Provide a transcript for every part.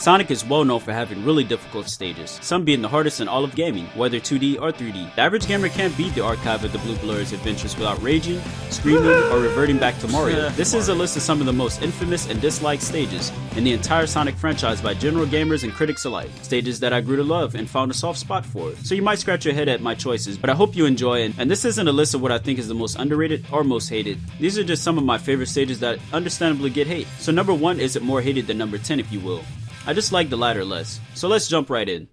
Sonic is well known for having really difficult stages, some being the hardest in all of gaming, whether 2D or 3D. The average gamer can't beat the archive of the Blue Blur's adventures without raging, screaming, or reverting back to Mario. This is a list of some of the most infamous and disliked stages in the entire Sonic franchise by general gamers and critics alike. Stages that I grew to love and found a soft spot for. So you might scratch your head at my choices, but I hope you enjoy it. And this isn't a list of what I think is the most underrated or most hated. These are just some of my favorite stages that understandably get hate. So number 1 isn't more hated than number 10 if you will. I just like the latter less. So let's jump right in.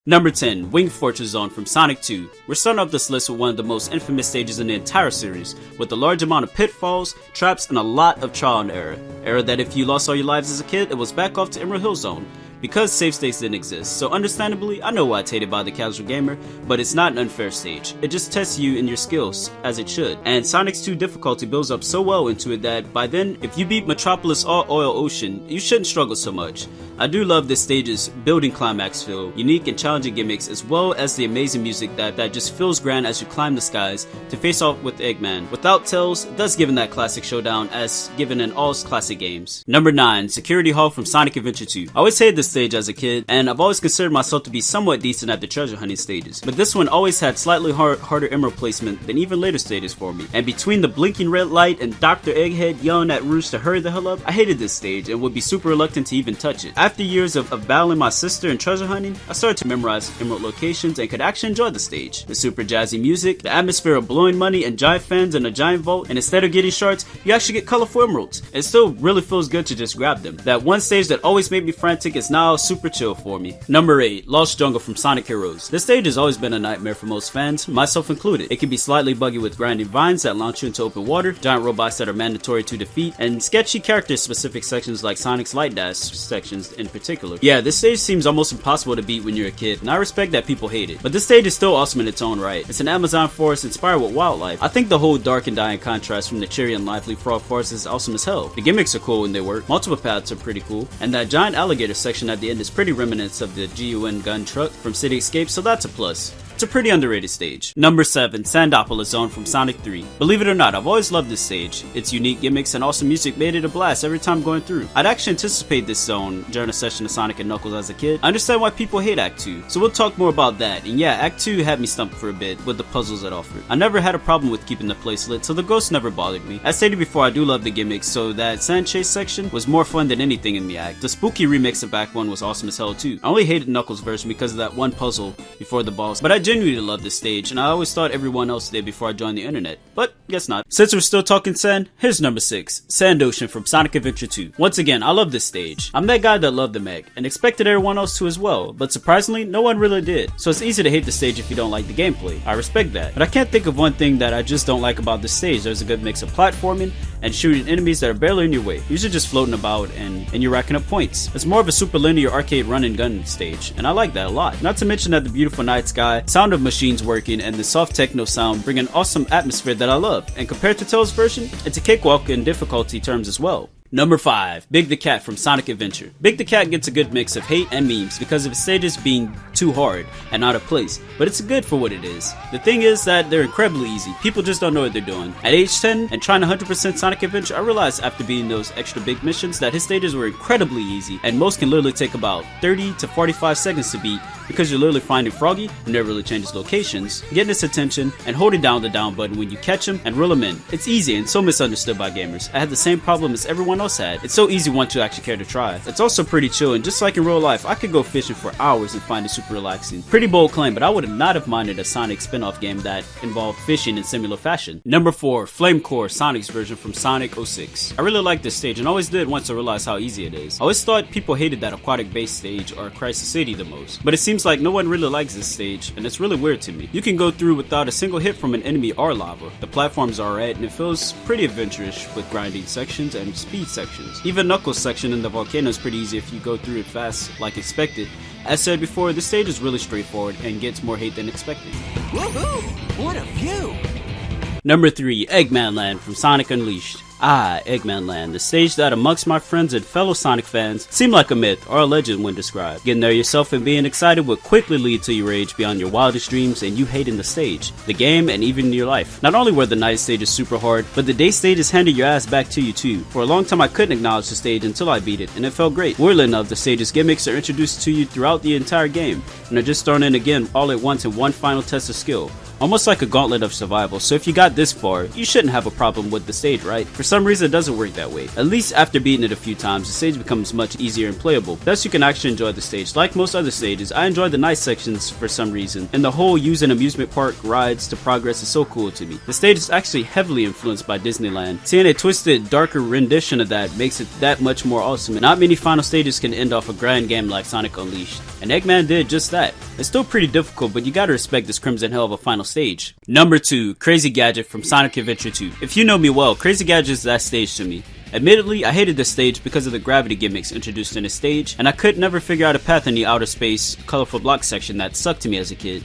Number 10, Winged Fortress Zone from Sonic 2. We're starting off this list with one of the most infamous stages in the entire series, with a large amount of pitfalls, traps, and a lot of trial and error. Error that if you lost all your lives as a kid, it was back off to Emerald Hill Zone, because save states didn't exist. So understandably, I know why it's hated by the casual gamer, but it's not an unfair stage. It just tests you and your skills, as it should. And Sonic's 2 difficulty builds up so well into it that by then, if you beat Metropolis or Oil Ocean, you shouldn't struggle so much. I do love this stage's building climax feel, unique and challenging gimmicks, as well as the amazing music that just feels grand as you climb the skies to face off with Eggman. Without Tails, thus giving that classic showdown as given in all classic games. Number 9, Security Hall from Sonic Adventure 2. I always hated this stage as a kid, and I've always considered myself to be somewhat decent at the treasure hunting stages, but this one always had slightly harder emerald placement than even later stages for me. And between the blinking red light and Dr. Egghead yelling at Rouge to hurry the hell up, I hated this stage and would be super reluctant to even touch it. After years of battling my sister and treasure hunting, I started to memorize emerald locations and could actually enjoy the stage. The super jazzy music, the atmosphere of blowing money and giant fans in a giant vault, and instead of getting shards, you actually get colorful emeralds. It still really feels good to just grab them. That one stage that always made me frantic is now super chill for me. Number 8, Lost Jungle from Sonic Heroes. This stage has always been a nightmare for most fans, myself included. It can be slightly buggy with grinding vines that launch you into open water, giant robots that are mandatory to defeat, and sketchy character-specific sections like Sonic's Light Dash sections in particular. Yeah, this stage seems almost impossible to beat when you're a kid, and I respect that people hate it. But this stage is still awesome in its own right. It's an Amazon forest inspired with wildlife. I think the whole dark and dying contrast from the cheery and lively frog forest is awesome as hell. The gimmicks are cool when they work, multiple paths are pretty cool, and that giant alligator section at the end is pretty remnants of the GUN gun truck from City Escape, so that's a plus. It's a pretty underrated stage. Number 7, Sandopolis Zone from Sonic 3. Believe it or not, I've always loved this stage. Its unique gimmicks and awesome music made it a blast every time going through. I'd actually anticipate this zone during a session of Sonic and Knuckles as a kid. I understand why people hate Act 2, so we'll talk more about that. And yeah, Act 2 had me stumped for a bit with the puzzles it offered. I never had a problem with keeping the place lit, so the ghosts never bothered me. As stated before, I do love the gimmicks, so that sand chase section was more fun than anything in the act. The spooky remix of Act 1 was awesome as hell too. I only hated Knuckles' version because of that one puzzle before the boss, but I genuinely love this stage, and I always thought everyone else did before I joined the internet, but guess not. Since we're still talking sand, here's number 6, Sand Ocean from Sonic Adventure 2. Once again, I love this stage. I'm that guy that loved the mech, and expected everyone else to as well, but surprisingly, no one really did. So it's easy to hate the stage if you don't like the gameplay. I respect that, but I can't think of one thing that I just don't like about this stage. There's a good mix of platforming and shooting enemies that are barely in your way. Usually just floating about and you're racking up points. It's more of a super linear arcade run and gun stage, and I like that a lot. Not to mention that the beautiful night sky, sound of machines working, and the soft techno sound bring an awesome atmosphere that I love. And compared to Tails' version, it's a cakewalk in difficulty terms as well. Number 5, Big the Cat from Sonic Adventure. Big the Cat gets a good mix of hate and memes because of its stages being too hard and out of place, but it's good for what it is. The thing is that they're incredibly easy. People just don't know what they're doing. At age 10 and trying 100% Sonic Adventure, I realized after beating those extra big missions that his stages were incredibly easy, and most can literally take about 30 to 45 seconds to beat because you're literally finding Froggy, who never really changes locations, getting his attention, and holding down the down button when you catch him and reel him in. It's easy and so misunderstood by gamers. I had the same problem as everyone else had. It's so easy once you actually care to try. It's also pretty chill, and just like in real life, I could go fishing for hours and find it super relaxing. Pretty bold claim, but I would not have minded a Sonic spin-off game that involved fishing in similar fashion. Number 4, Flame Core, Sonic's version from Sonic 06. I really like this stage and always did once I realized how easy it is. I always thought people hated that aquatic-based stage or Crisis City the most, but it seems like no one really likes this stage, and it's really weird to me. You can go through without a single hit from an enemy or lava. The platforms are alright, and it feels pretty adventurous with grinding sections and speed sections. Even Knuckles' section in the volcano is pretty easy if you go through it fast like expected. As said before, this stage is really straightforward and gets more hate than expected. Woohoo! What a view! Number 3, Eggman Land from Sonic Unleashed. Ah, Eggman Land, the stage that amongst my friends and fellow Sonic fans seemed like a myth or a legend when described. Getting there yourself and being excited would quickly lead to your rage beyond your wildest dreams and you hating the stage, the game, and even your life. Not only were the night stages super hard, but the day stages handed your ass back to you too. For a long time I couldn't acknowledge the stage until I beat it, and it felt great. Weirdly enough, the stage's gimmicks are introduced to you throughout the entire game, and are just thrown in again all at once in one final test of skill. Almost like a gauntlet of survival, so if you got this far, you shouldn't have a problem with the stage, right? For some reason it doesn't work that way. At least after beating it a few times, the stage becomes much easier and playable. Thus you can actually enjoy the stage. Like most other stages, I enjoy the night sections for some reason, and the whole using amusement park rides to progress is so cool to me. The stage is actually heavily influenced by Disneyland. Seeing a twisted, darker rendition of that makes it that much more awesome, and not many final stages can end off a grand game like Sonic Unleashed. And Eggman did just that. It's still pretty difficult, but you gotta respect this crimson hell of a final stage. Number 2, Crazy Gadget from Sonic Adventure 2. If you know me well, Crazy Gadget is that stage to me. Admittedly, I hated this stage because of the gravity gimmicks introduced in the stage, and I could never figure out a path in the outer space, colorful block section that sucked to me as a kid.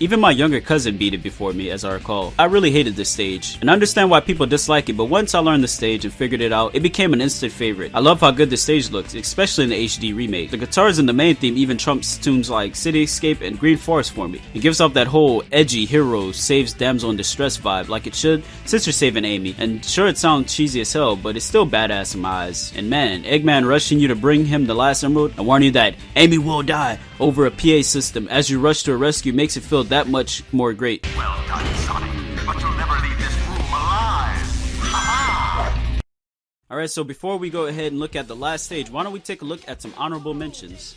Even my younger cousin beat it before me, as I recall. I really hated this stage, and I understand why people dislike it, but once I learned the stage and figured it out, it became an instant favorite. I love how good the stage looks, especially in the HD remake. The guitars in the main theme even trumps tunes like City Escape and Green Forest for me. It gives off that whole edgy hero saves damsel in distress vibe like it should since you're saving Amy. And sure, it sounds cheesy as hell, but it's still badass in my eyes. And man, Eggman rushing you to bring him the last emerald and warning you that Amy will die over a PA system as you rush to her rescue makes it feel that much more great. Well done, Sonic, but you'll never leave this room alive. Ha-ha! Alright, so before we go ahead and look at the last stage, why don't we take a look at some honorable mentions.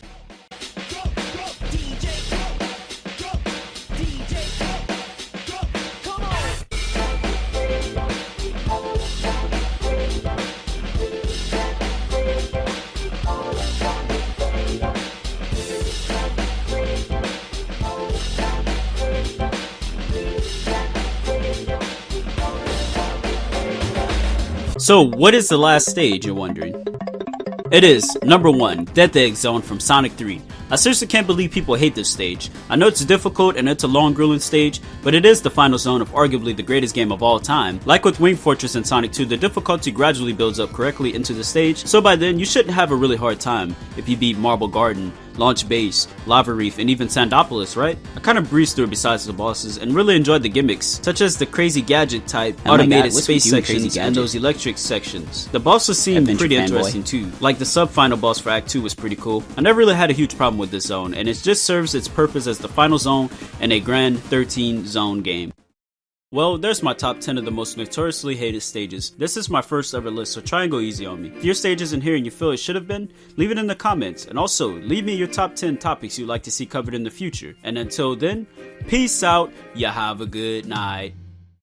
So what is the last stage, you're wondering? It is, number 1, Death Egg Zone from Sonic 3. I seriously can't believe people hate this stage. I know it's difficult and it's a long grueling stage, but it is the final zone of arguably the greatest game of all time. Like with Wing Fortress and Sonic 2, the difficulty gradually builds up correctly into the stage, so by then you shouldn't have a really hard time if you beat Marble Garden, Launch Base, Lava Reef, and even Sandopolis, right? I kind of breezed through it besides the bosses and really enjoyed the gimmicks, such as the Crazy Gadget type, automated space sections, and those electric sections. The bosses seemed pretty interesting too, like the sub-final boss for Act 2 was pretty cool. I never really had a huge problem with this zone, and it just serves its purpose as the final zone in a grand 13 zone game. Well, there's my top 10 of the most notoriously hated stages. This is my first ever list, so try and go easy on me. If your stage isn't here and you feel it should have been, leave it in the comments, and also leave me your top 10 topics you'd like to see covered in the future. And until then, peace out, you have a good night.